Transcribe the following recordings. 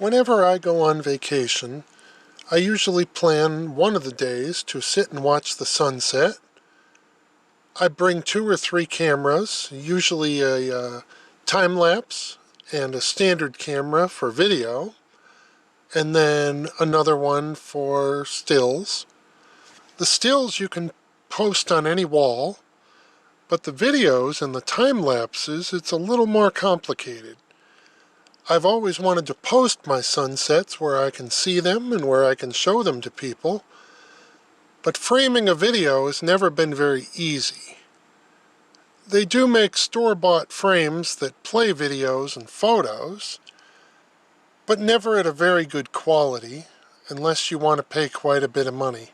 Whenever I go on vacation, I usually plan one of the days to sit and watch the sunset. I bring 2 or 3 cameras, usually a time-lapse and a standard camera for video, and then another one for stills. The stills you can post on any wall, but the videos and the time-lapses, it's a little more complicated. I've always wanted to post my sunsets where I can see them and where I can show them to people, but framing a video has never been very easy. They do make store-bought frames that play videos and photos, but never at a very good quality unless you want to pay quite a bit of money.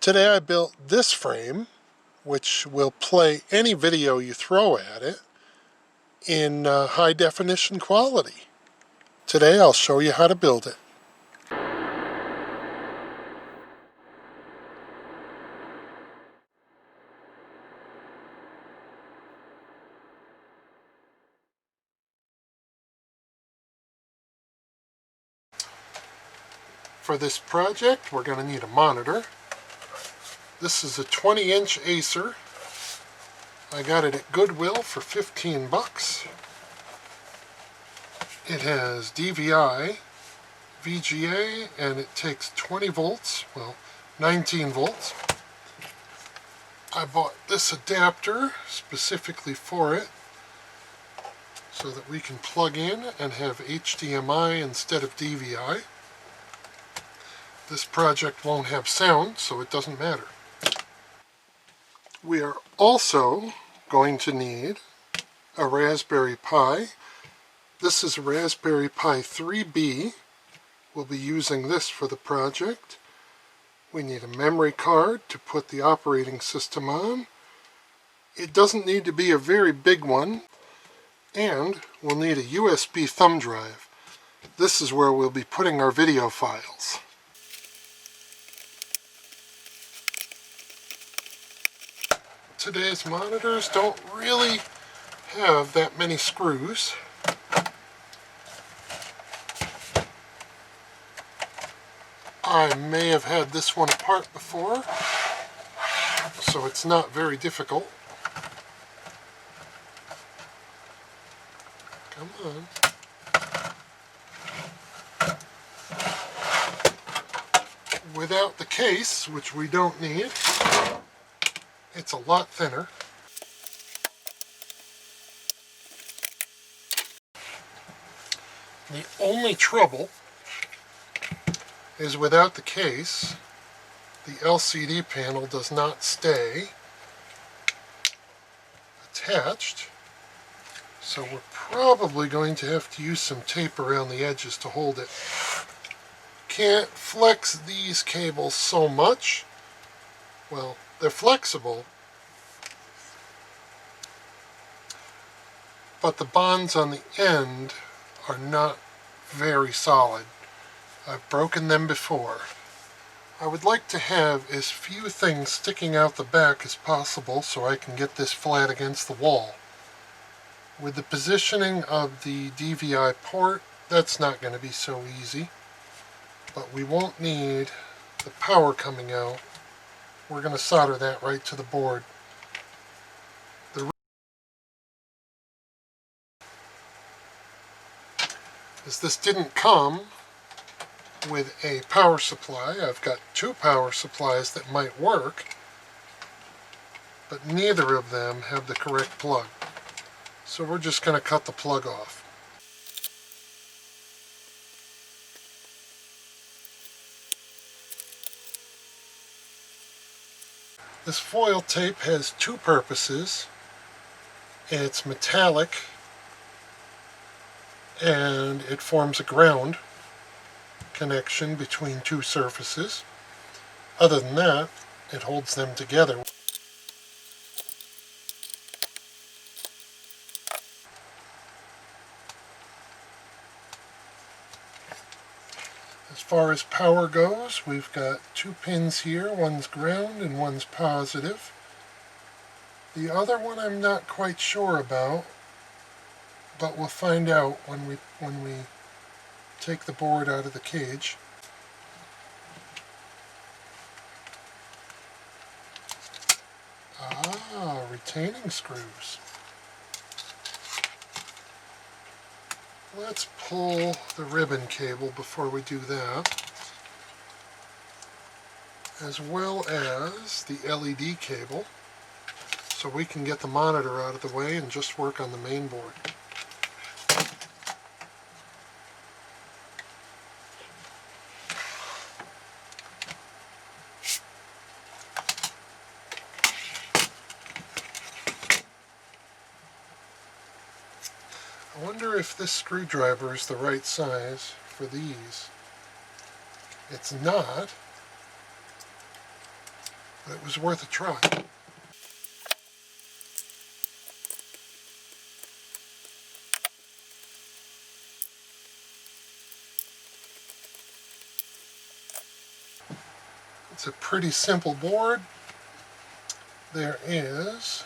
Today I built this frame, which will play any video you throw at it in high definition quality. Today I'll show you how to build it. For this project we're going to need a monitor. This is a 20-inch Acer. I got it at Goodwill for 15 bucks. It has DVI, VGA, and it takes 20 volts, well, 19 volts. I bought this adapter specifically for it so that we can plug in and have HDMI instead of DVI. This project won't have sound, so it doesn't matter. We are also going to need a Raspberry Pi. This is a Raspberry Pi 3B. We'll be using this for the project. We need a memory card to put the operating system on. It doesn't need to be a very big one. And we'll need a USB thumb drive. This is where we'll be putting our video files. Today's monitors don't really have that many screws. I may have had this one apart before, so it's not very difficult. Come on. Without the case, which we don't need, it's a lot thinner. The only trouble is without the case, the LCD panel does not stay attached, so we're probably going to have to use some tape around the edges to hold it. Can't flex these cables so much. Well, they're flexible, but the bonds on the end are not very solid. I've broken them before. I would like to have as few things sticking out the back as possible so I can get this flat against the wall. With the positioning of the DVI port, that's not going to be so easy, but we won't need the power coming out. We're going to solder that right to the board. As this didn't come with a power supply, I've got 2 power supplies that might work, but neither of them have the correct plug. So we're just going to cut the plug off. This foil tape has 2 purposes. It's metallic and it forms a ground connection between 2 surfaces. Other than that, it holds them together. As far as power goes, we've got 2 pins here. One's ground and one's positive. The other one I'm not quite sure about, but we'll find out when we take the board out of the cage. Ah, retaining screws. Let's pull the ribbon cable before we do that, as well as the LED cable, so we can get the monitor out of the way and just work on the main board. I wonder if this screwdriver is the right size for these. It's not, but it was worth a try. It's a pretty simple board. There is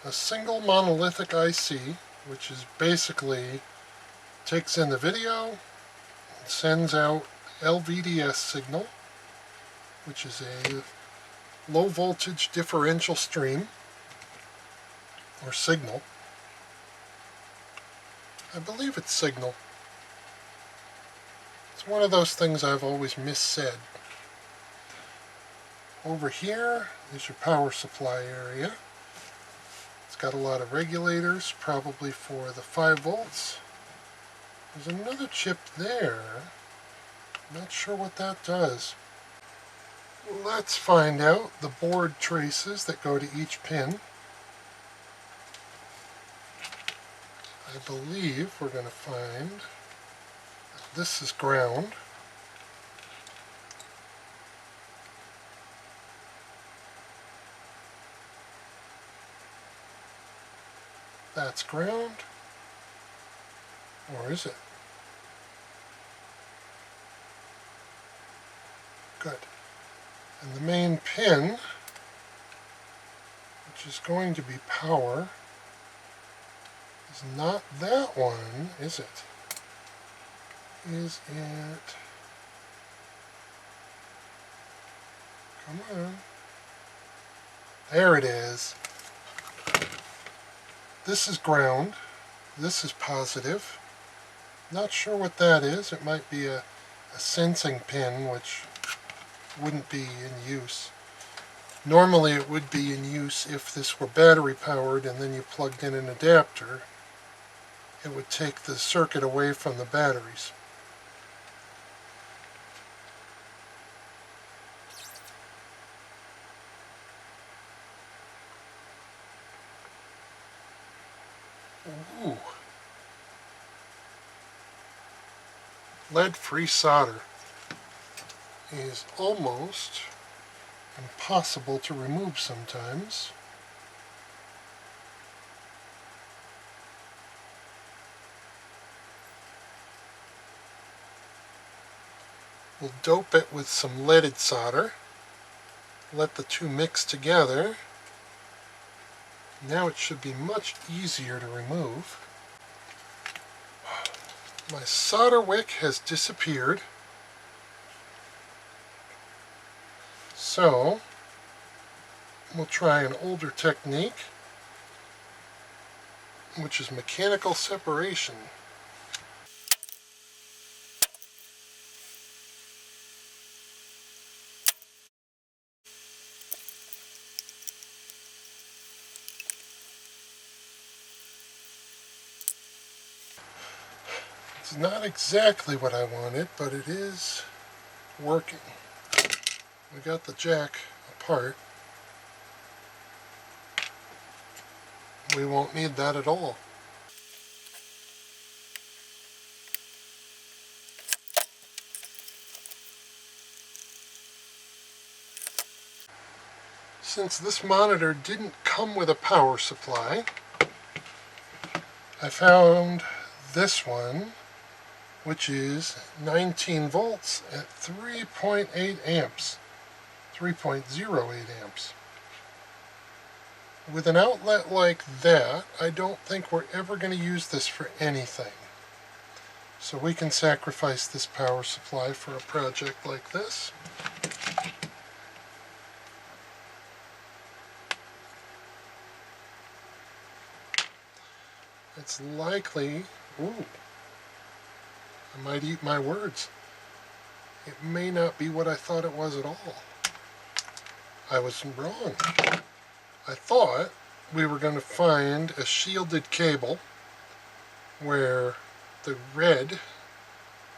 a single monolithic IC, which is basically takes in the video and sends out LVDS signal, which is a low voltage differential stream or signal. I believe it's signal. It's one of those things I've always missaid. Over here is your power supply area. It's got a lot of regulators, probably for the 5 volts. There's another chip there. Not sure what that does. Let's find out the board traces that go to each pin. I believe we're going to find that this is ground. That's ground. Or is it? Good. And the main pin, which is going to be power, is not that one, is it? Is it? Come on. There it is. This is ground. This is positive. Not sure what that is. It might be a sensing pin, which wouldn't be in use. Normally it would be in use if this were battery powered and then you plugged in an adapter. It would take the circuit away from the batteries. Ooh. Lead-free solder is almost impossible to remove sometimes. We'll dope it with some leaded solder, let the two mix together. Now it should be much easier to remove. My solder wick has disappeared. So, we'll try an older technique, which is mechanical separation. It's not exactly what I wanted, but it is working. We got the jack apart. We won't need that at all. Since this monitor didn't come with a power supply, I found this one, which is 19 volts at 3.8 amps, 3.08 amps. With an outlet like that, I don't think we're ever going to use this for anything. So we can sacrifice this power supply for a project like this. It's likely, ooh, I might eat my words. It may not be what I thought it was at all. I was wrong. I thought we were going to find a shielded cable where the red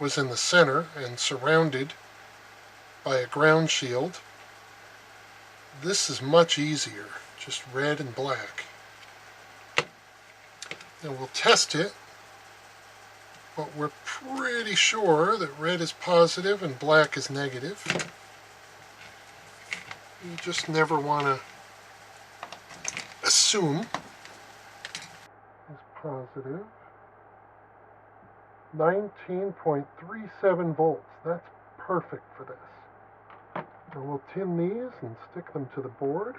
was in the center and surrounded by a ground shield. This is much easier, just red and black. And we'll test it, but we're pretty sure that red is positive and black is negative. You just never want to assume. Is positive. 19.37 volts. That's perfect for this. And we'll tin these and stick them to the board.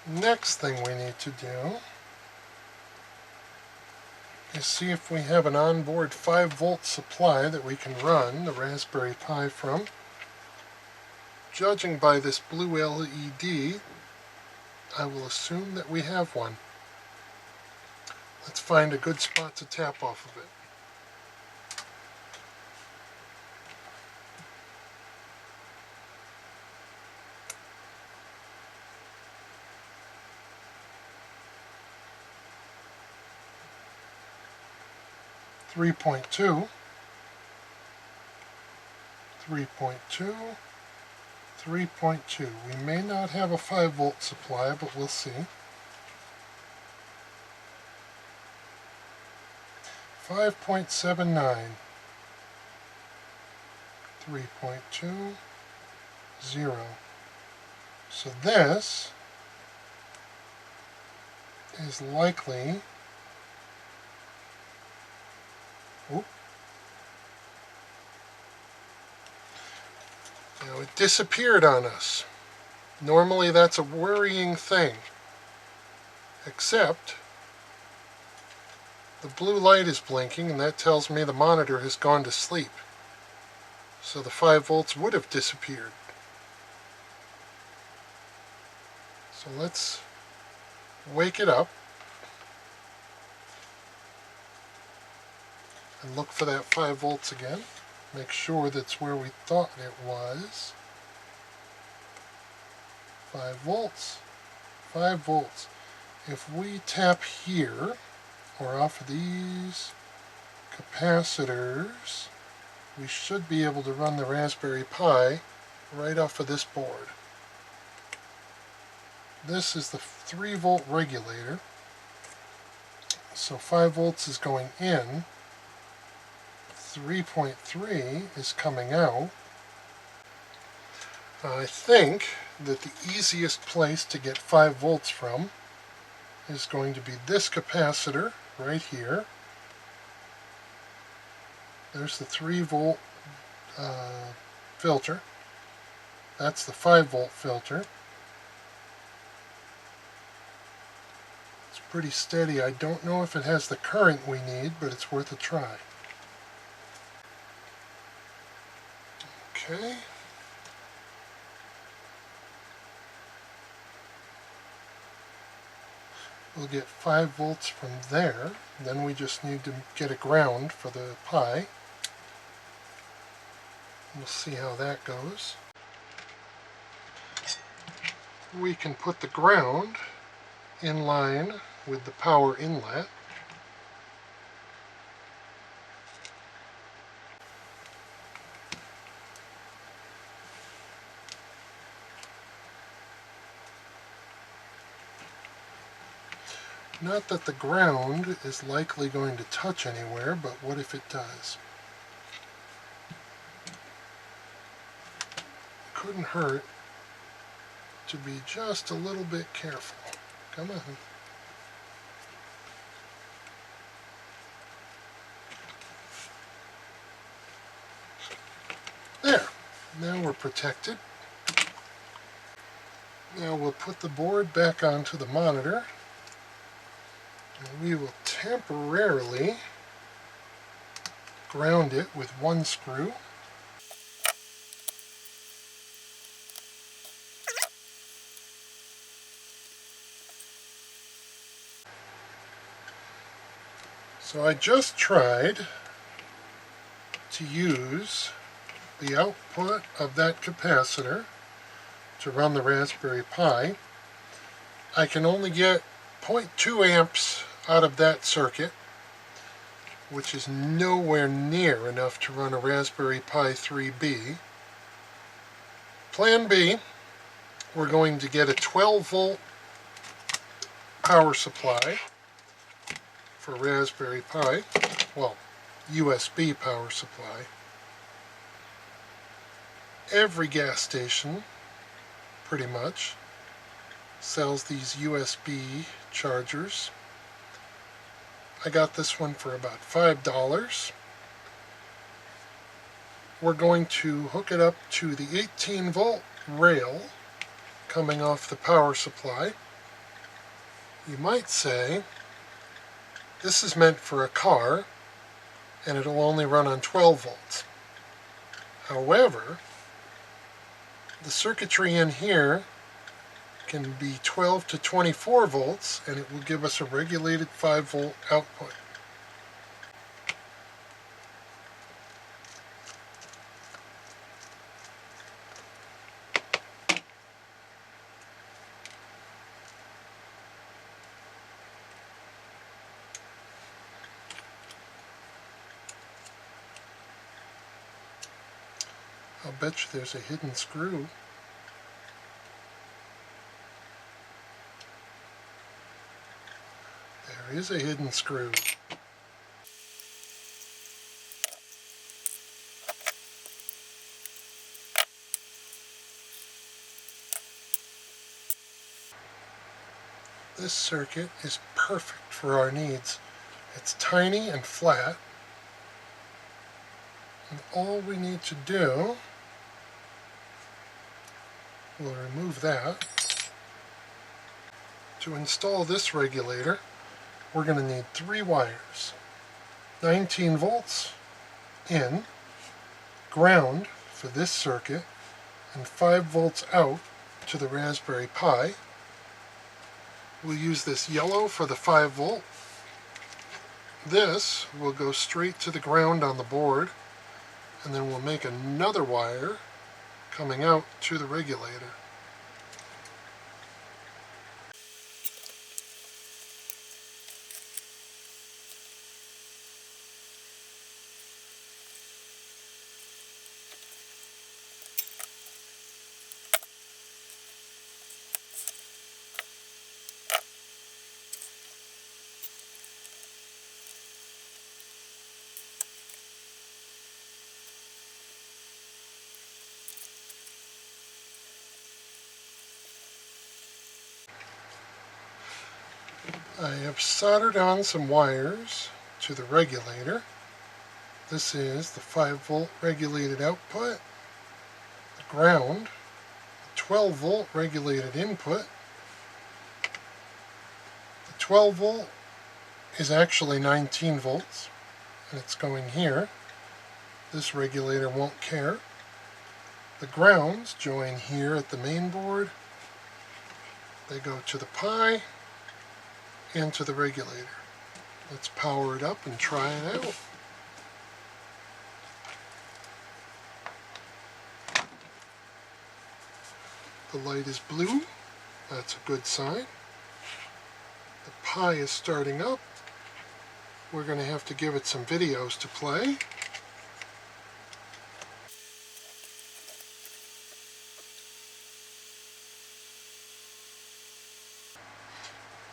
Next thing we need to do is see if we have an onboard 5-volt supply that we can run the Raspberry Pi from. Judging by this blue LED, I will assume that we have one. Let's find a good spot to tap off of it. Three point two, 3.2, 3.2. We may not have a 5-volt supply, but we'll see. 5.79, 3.2, 0. So this is likely, now it disappeared on us. Normally that's a worrying thing, except the blue light is blinking and that tells me the monitor has gone to sleep. So the 5 volts would have disappeared. So let's wake it up and look for that 5 volts again. Make sure that's where we thought it was. 5 volts. 5 volts. If we tap here, or off of these capacitors, we should be able to run the Raspberry Pi right off of this board. This is the 3-volt regulator. So 5 volts is going in. 3.3 is coming out. I think that the easiest place to get 5 volts from is going to be this capacitor right here. There's the 3-volt filter. That's the 5-volt filter. It's pretty steady. I don't know if it has the current we need, but it's worth a try. Okay. We'll get 5 volts from there. Then we just need to get a ground for the Pi. We'll see how that goes. We can put the ground in line with the power inlet. Not that the ground is likely going to touch anywhere, but what if it does? It couldn't hurt to be just a little bit careful. Come on. There. Now we're protected. Now we'll put the board back onto the monitor. And we will temporarily ground it with one screw. So I just tried to use the output of that capacitor to run the Raspberry Pi. I can only get 0.2 amps out of that circuit, which is nowhere near enough to run a Raspberry Pi 3B. Plan B, we're going to get a 12-volt power supply for Raspberry Pi, well, USB power supply. Every gas station, pretty much, sells these USB chargers. I got this one for about $5. We're going to hook it up to the 18-volt rail coming off the power supply. You might say, this is meant for a car, and it'll only run on 12 volts. However, the circuitry in here can be 12 to 24 volts, and it will give us a regulated 5-volt output. I'll bet you there's a hidden screw. There is a hidden screw. This circuit is perfect for our needs. It's tiny and flat, and all we need to do, we'll remove that. To install this regulator, we're going to need 3 wires. 19 volts in, ground for this circuit, and 5 volts out to the Raspberry Pi. We'll use this yellow for the 5 volt. This will go straight to the ground on the board, and then we'll make another wire coming out to the regulator. I have soldered on some wires to the regulator. This is the 5 volt regulated output, the ground, the 12 volt regulated input. The 12 volt is actually 19 volts, and it's going here. This regulator won't care. The grounds join here at the main board. They go to the Pi and to the regulator. Let's power it up and try it out. The light is blue. That's a good sign. The Pi is starting up. We're going to have to give it some videos to play.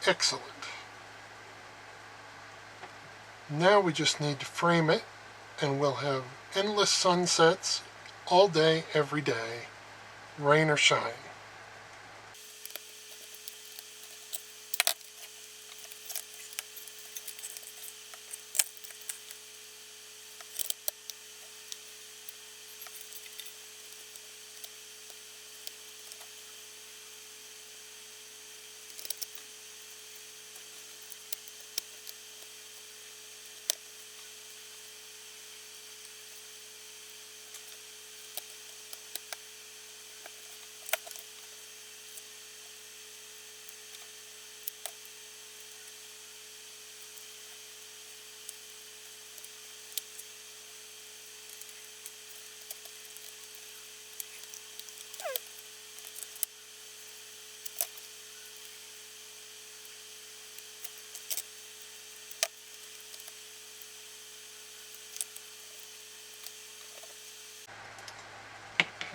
Excellent. Now we just need to frame it, and we'll have endless sunsets all day, every day, rain or shine.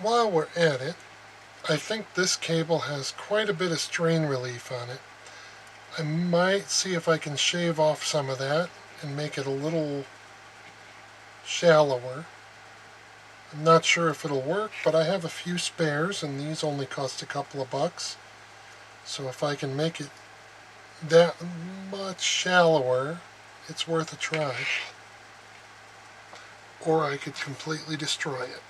While we're at it, I think this cable has quite a bit of strain relief on it. I might see if I can shave off some of that and make it a little shallower. I'm not sure if it'll work, but I have a few spares and these only cost a couple of bucks. So if I can make it that much shallower, it's worth a try. Or I could completely destroy it.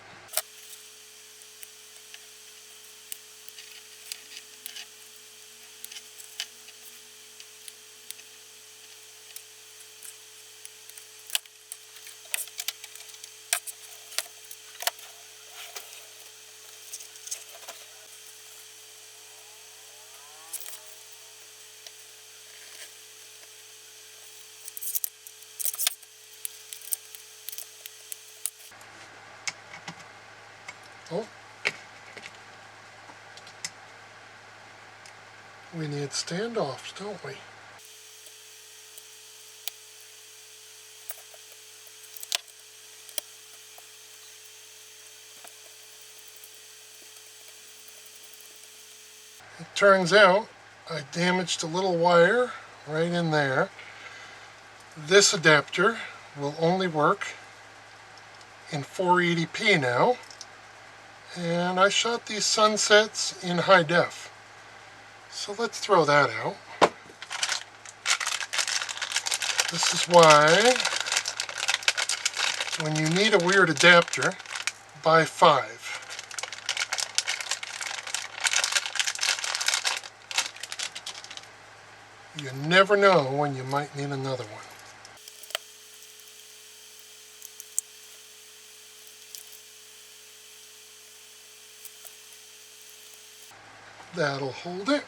Oh, we need standoffs, don't we? It turns out I damaged a little wire right in there. This adapter will only work in 480p now, and I shot these sunsets in high def. So let's throw that out. This is why when you need a weird adapter, buy 5. You never know when you might need another one. That'll hold it.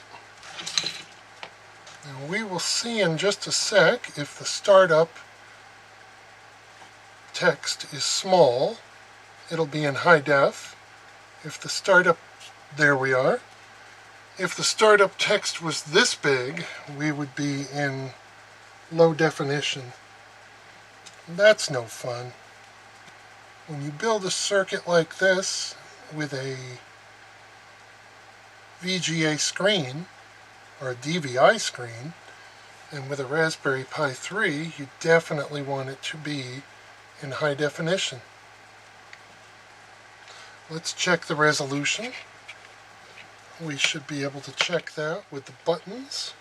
Now we will see in just a sec if the startup text is small, it'll be in high def. If the startup, there we are. If the startup text was this big, we would be in low definition. That's no fun. When you build a circuit like this with a VGA screen, or a DVI screen, and with a Raspberry Pi 3, you definitely want it to be in high definition. Let's check the resolution. We should be able to check that with the buttons.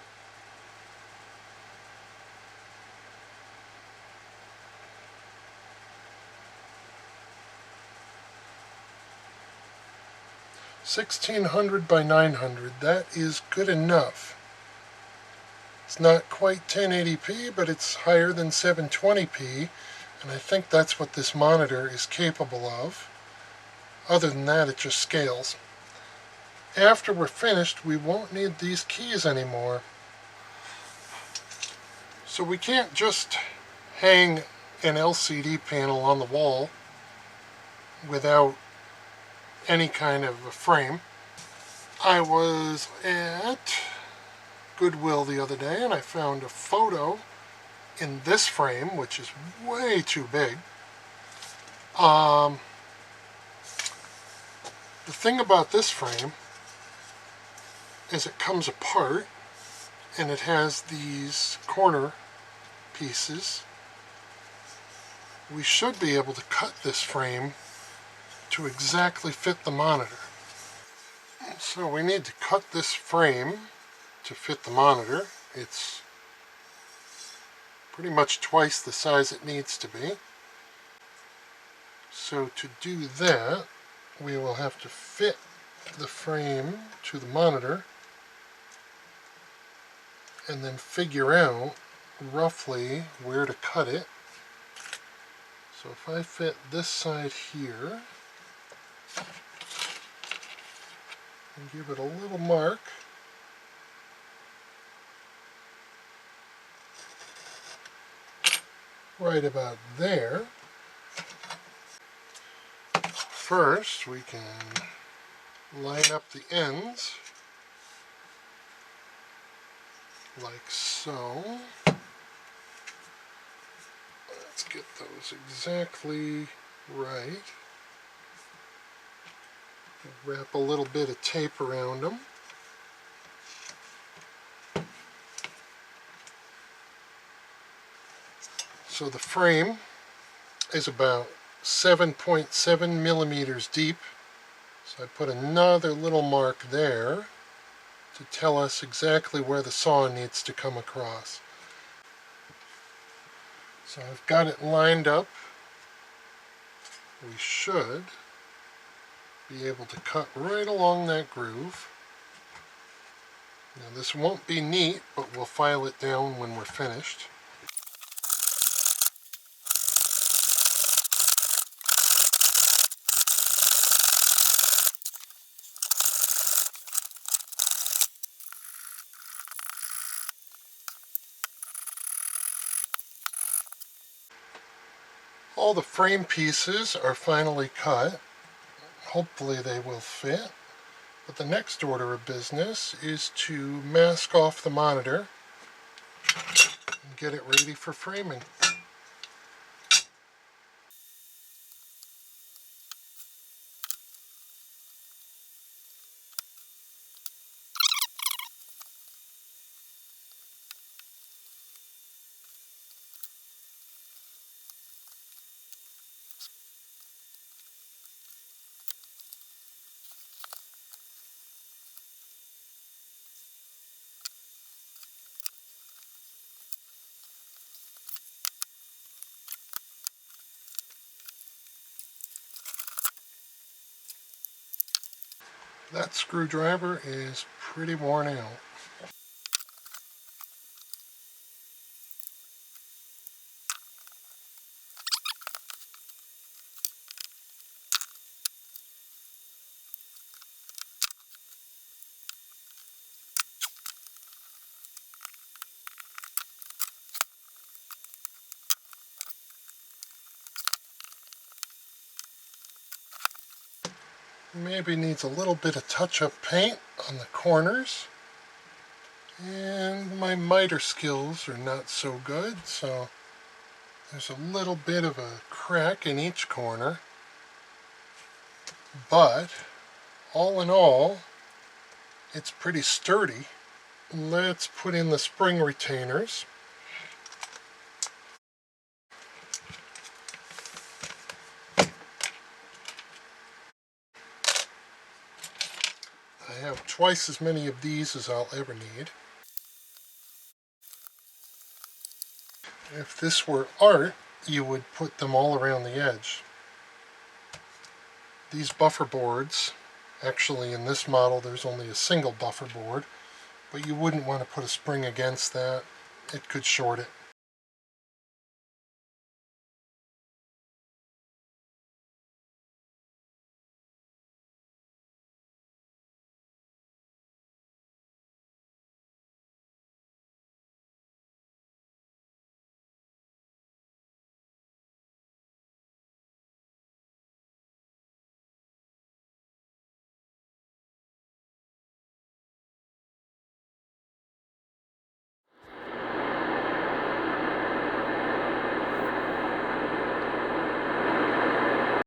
(1600 by 900), that is good enough. It's not quite 1080p, but it's higher than 720p, and I think that's what this monitor is capable of. Other than that, it just scales. After we're finished, we won't need these keys anymore. So we can't just hang an LCD panel on the wall without any kind of a frame. I was at Goodwill the other day and I found a photo in this frame, which is way too big. The thing about this frame is it comes apart and it has these corner pieces we should be able to cut this frame to exactly fit the monitor. So we need to cut this frame to fit the monitor. It's pretty much twice the size it needs to be. So to do that, we will have to fit the frame to the monitor and then figure out roughly where to cut it. So if I fit this side here and give it a little mark, right about there. First, we can line up the ends like so. Let's get those exactly right. Wrap a little bit of tape around them. So the frame is about 7.7 millimeters deep. So I put another little mark there to tell us exactly where the saw needs to come across. So I've got it lined up. We should be able to cut right along that groove. Now this won't be neat, but we'll file it down when we're finished. All the frame pieces are finally cut. Hopefully they will fit. But the next order of business is to mask off the monitor and get it ready for framing. That screwdriver is pretty worn out. Maybe needs a little bit of touch-up paint on the corners. And my miter skills are not so good, so there's a little bit of a crack in each corner. But all in all, it's pretty sturdy. Let's put in the spring retainers. I have twice as many of these as I'll ever need. If this were art, you would put them all around the edge. These buffer boards, actually in this model there's only a single buffer board, but you wouldn't want to put a spring against that. It could short it.